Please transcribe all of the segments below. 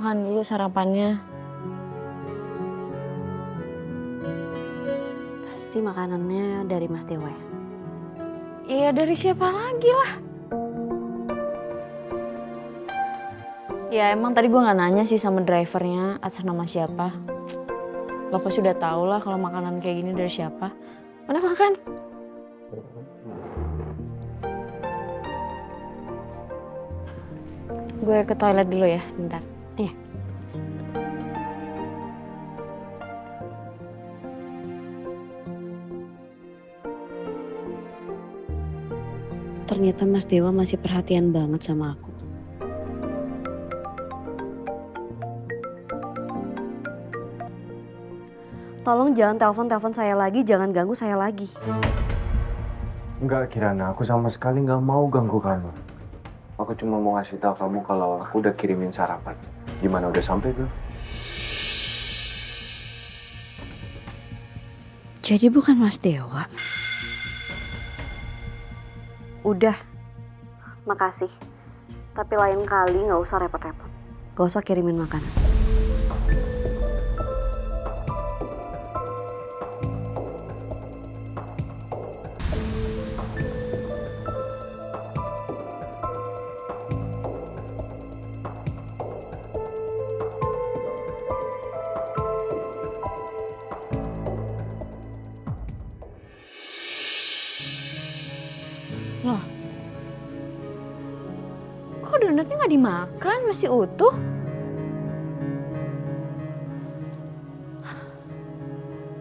makan dulu sarapannya. Pasti makanannya dari Mas Dewa ya? Iya, dari siapa lagi lah? Ya emang tadi gue gak nanya sih sama drivernya atas nama siapa. Lo pasti udah tau lah kalau makanan kayak gini dari siapa. Udah makan? Gue ke toilet dulu ya, bentar. Iya. Ternyata Mas Dewa masih perhatian banget sama aku. Tolong jangan telepon saya lagi, jangan ganggu saya lagi. Enggak, Kirana, aku sama sekali nggak mau ganggu kamu. Aku cuma mau ngasih tahu kamu kalau aku udah kirimin sarapan. Gimana, udah sampai belum? Jadi bukan Mas Dewa? Udah, makasih. Tapi lain kali nggak usah repot-repot. Gak usah kirimin makanan. Loh, kok donatnya nggak dimakan, masih utuh?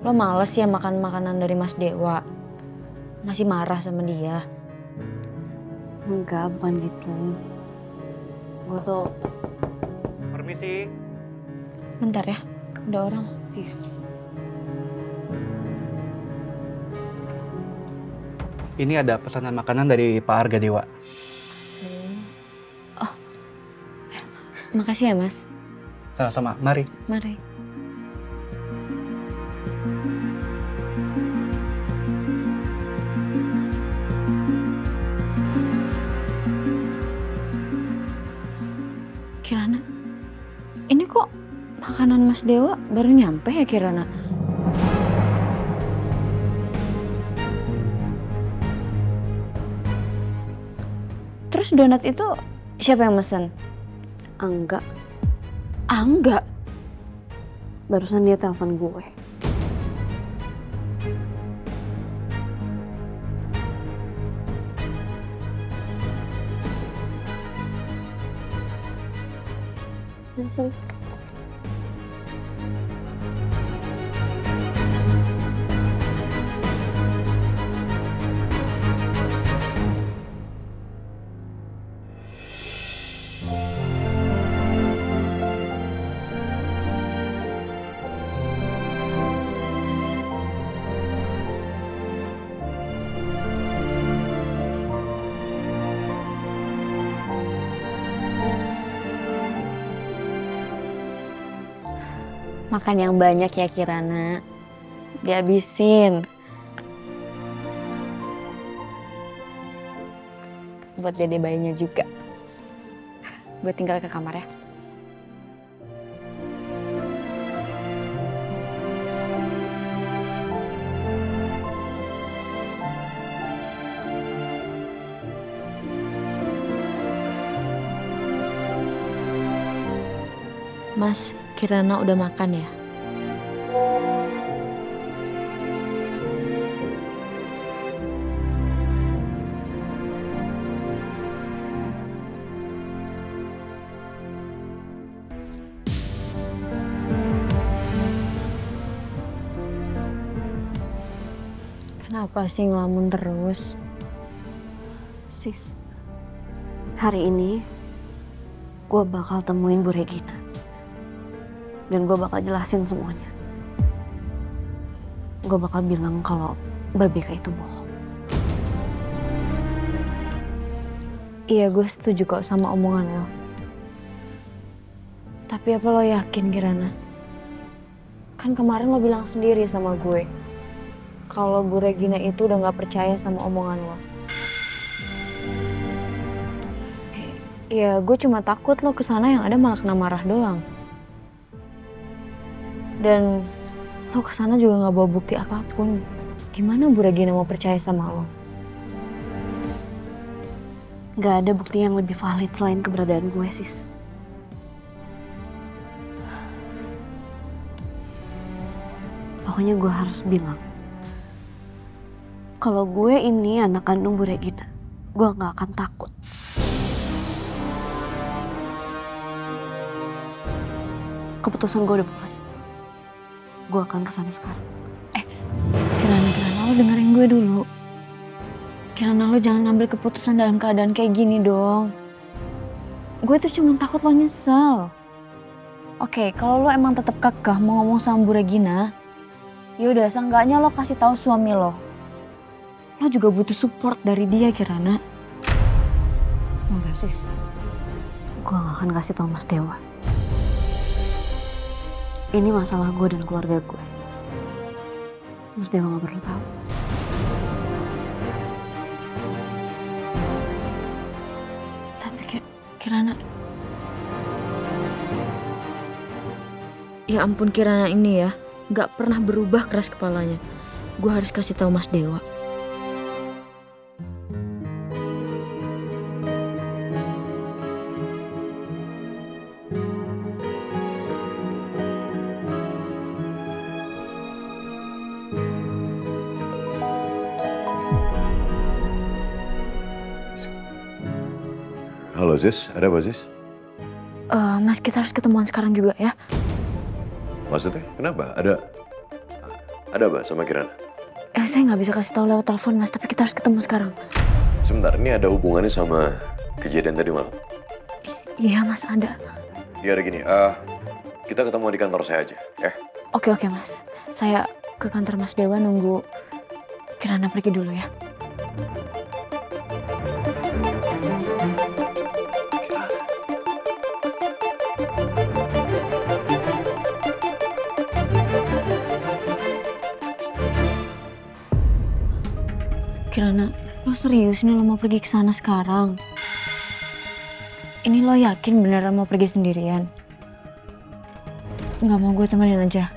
Lo males ya makan makanan dari Mas Dewa? Masih marah sama dia? Enggak, bukan gitu. Gue tuh... Permisi. Bentar ya, ada orang. Iya. Ini ada pesanan makanan dari Pak Arga Dewa. Oh, makasih ya Mas. Sama-sama, mari. Mari. Kirana, ini kok makanan Mas Dewa baru nyampe ya Kirana? Terus donat itu siapa yang mesen? Angga. Angga? Barusan dia telepon gue. Sini. Makan yang banyak ya Kirana. Dihabisin. Buat dede bayinya juga. Gue tinggal ke kamar ya. Mas, Kirana udah makan ya? Kenapa sih ngelamun terus? Sis, hari ini gue bakal temuin Bu Regina. Dan gue bakal jelasin semuanya. Gue bakal bilang kalau Mbak Beka itu bohong. Iya, gue setuju kok sama omongan lo. Tapi apa lo yakin, Kirana? Kan kemarin lo bilang sendiri sama gue kalau Bu Regina itu udah gak percaya sama omongan lo. Iya, gue cuma takut lo kesana yang ada malah kena marah doang. Dan lo kesana juga nggak bawa bukti apapun. Gimana Bu Regina mau percaya sama lo? Gak ada bukti yang lebih valid selain keberadaan gue, Sis. Pokoknya gue harus bilang, kalau gue ini anak kandung Bu Regina, gue gak akan takut. Keputusan gue udah bulat. Gue akan kesana sekarang. Kirana lo dengerin gue dulu. Kirana lo jangan ngambil keputusan dalam keadaan kayak gini dong. Gue tuh cuma takut lo nyesel. Oke, kalau lo emang tetap kekeh mau ngomong sama Bu Regina, yaudah seenggaknya lo kasih tahu suami lo. Lo juga butuh support dari dia, Kirana. Enggak, Sis. Gue gak akan kasih tahu Mas Dewa. Ini masalah gue dan keluarga gue. Mas Dewa gak perlu tahu. Tapi Kirana... Ya ampun, Kirana ini ya, gak pernah berubah keras kepalanya. Gue harus kasih tahu Mas Dewa. Halo Zis, ada apa Zis? Mas, kita harus ketemuan sekarang juga ya. Maksudnya kenapa? Ada apa sama Kirana? Saya nggak bisa kasih tahu lewat telepon Mas, tapi kita harus ketemu sekarang. Sebentar, ini ada hubungannya sama kejadian tadi malam? Iya Mas, ada. Ya ada gini, kita ketemu di kantor saya aja, ya? Oke Mas, saya ke kantor Mas Dewa nunggu Kirana pergi dulu ya. Kirana, lo serius nih lo mau pergi ke sana sekarang? Ini lo yakin beneran mau pergi sendirian? Nggak mau gue temenin aja?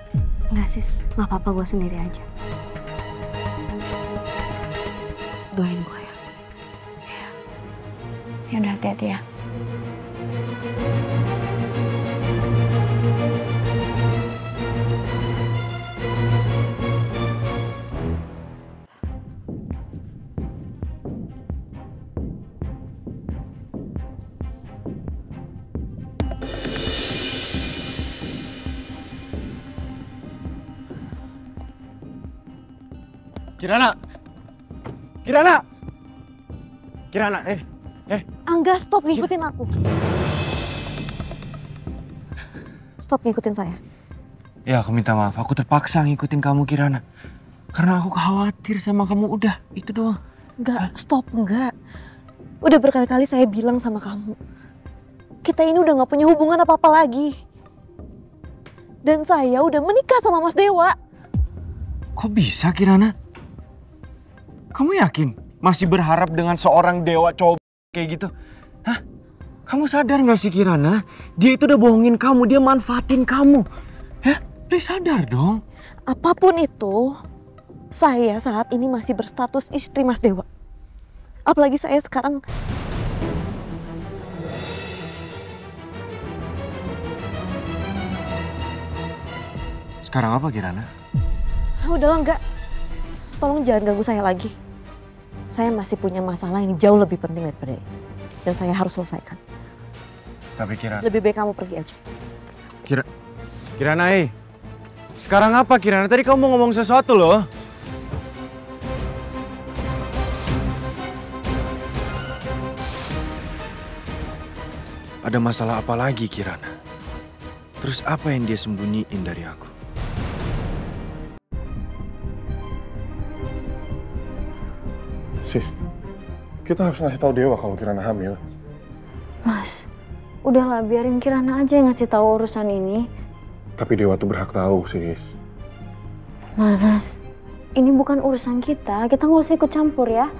Enggak, Sis. Gak apa-apa, gue sendiri aja. Doain gue ya. Ya udah, hati-hati ya. Kirana! Kirana! Kirana, Angga, stop ngikutin aku. Stop ngikutin saya. Ya, aku minta maaf. Aku terpaksa ngikutin kamu, Kirana. Karena aku khawatir sama kamu. Udah, itu doang. Enggak, stop, enggak. Udah berkali-kali saya bilang sama kamu. Kita ini udah gak punya hubungan apa-apa lagi. Dan saya udah menikah sama Mas Dewa. Kok bisa, Kirana? Kamu yakin masih berharap dengan seorang dewa cowok kayak gitu? Hah? Kamu sadar gak sih, Kirana? Dia itu udah bohongin kamu, dia manfaatin kamu. Hah? Please sadar dong. Apapun itu, saya saat ini masih berstatus istri Mas Dewa. Apalagi saya sekarang... Sekarang apa, Kirana? Udahlah, enggak. Tolong jangan ganggu saya lagi. Saya masih punya masalah yang jauh lebih penting daripada ini. Dan saya harus selesaikan. Tapi Kirana... Lebih baik kamu pergi aja. Kirana, sekarang apa, Kirana? Tadi kamu mau ngomong sesuatu loh. Ada masalah apa lagi, Kirana? Terus apa yang dia sembunyiin dari aku? Sis, kita harus ngasih tahu Dewa kalau Kirana hamil. Mas, udahlah biarin Kirana aja yang ngasih tahu urusan ini. Tapi Dewa tuh berhak tahu, Sis. Mas, ini bukan urusan kita nggak usah ikut campur ya.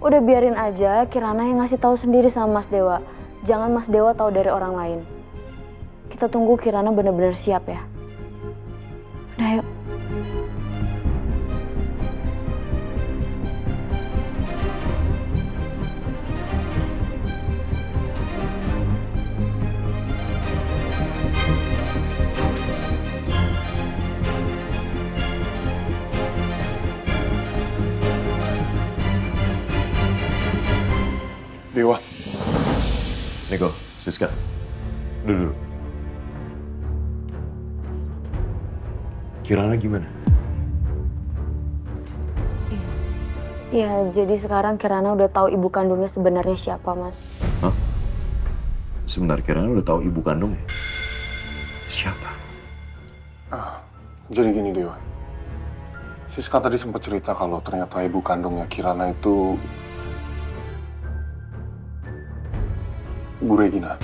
Udah biarin aja Kirana yang ngasih tahu sendiri sama Mas Dewa. Jangan Mas Dewa tahu dari orang lain. Kita tunggu Kirana benar-benar siap ya. Udah yuk. Dewa, Niko, Siska, duduk. Kirana gimana? Ya, jadi sekarang Kirana udah tahu ibu kandungnya sebenarnya siapa, Mas. Hah? Sebentar, Kirana udah tahu ibu kandungnya? Siapa? jadi gini Dewa. Siska tadi sempat cerita kalau ternyata ibu kandungnya Kirana itu Bu Regina.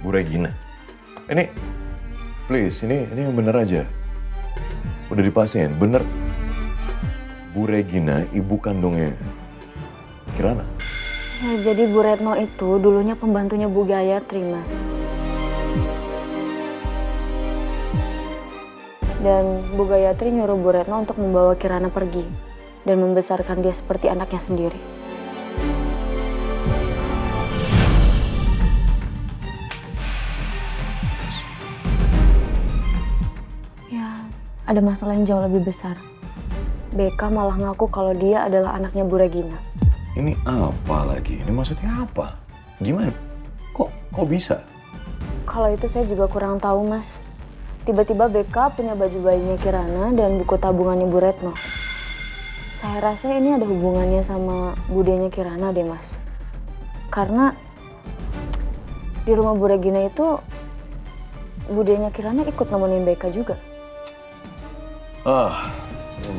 Bu Regina. Ini, please, ini yang bener aja. Udah dipastiin, bener. Bu Regina, ibu kandungnya Kirana. Ya, jadi Bu Retno itu dulunya pembantunya Bu Gayatri, Mas. Dan Bu Gayatri nyuruh Bu Retno untuk membawa Kirana pergi dan membesarkan dia seperti anaknya sendiri. Ya, ada masalah yang jauh lebih besar. BK malah ngaku kalau dia adalah anaknya Bu Regina. Ini apa lagi? Ini maksudnya apa? Gimana? Kok bisa? Kalau itu saya juga kurang tahu, Mas. Tiba-tiba BK punya baju bayinya Kirana dan buku tabungannya Bu Retno. Saya rasa ini ada hubungannya sama budenya Kirana deh, Mas. Karena di rumah Bu Regina itu budenya Kirana ikut nemenin BK juga.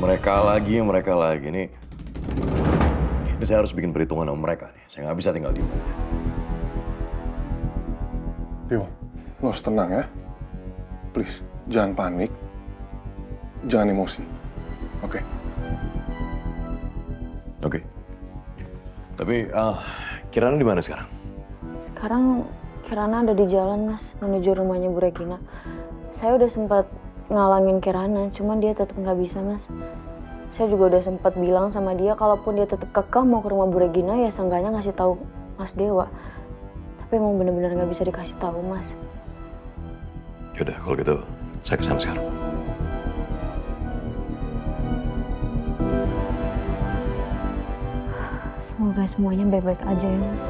Mereka lagi. Ini saya harus bikin perhitungan sama mereka nih. Saya nggak bisa tinggal diem. Dewa, lo harus tenang ya. Please, jangan panik, jangan emosi, oke? Oke. Tapi, Kirana di mana sekarang? Sekarang Kirana ada di jalan, Mas, menuju rumahnya Bu Regina. Saya udah sempat ngalangin Kirana, cuman dia tetap nggak bisa, Mas. Saya juga udah sempat bilang sama dia, kalaupun dia tetap kekeh mau ke rumah Bu Regina, ya seenggaknya ngasih tahu Mas Dewa. Tapi emang bener-bener nggak bisa dikasih tahu, Mas. Yaudah, kalau gitu saya kesana sekarang. Semoga semuanya baik-baik aja ya, Mas.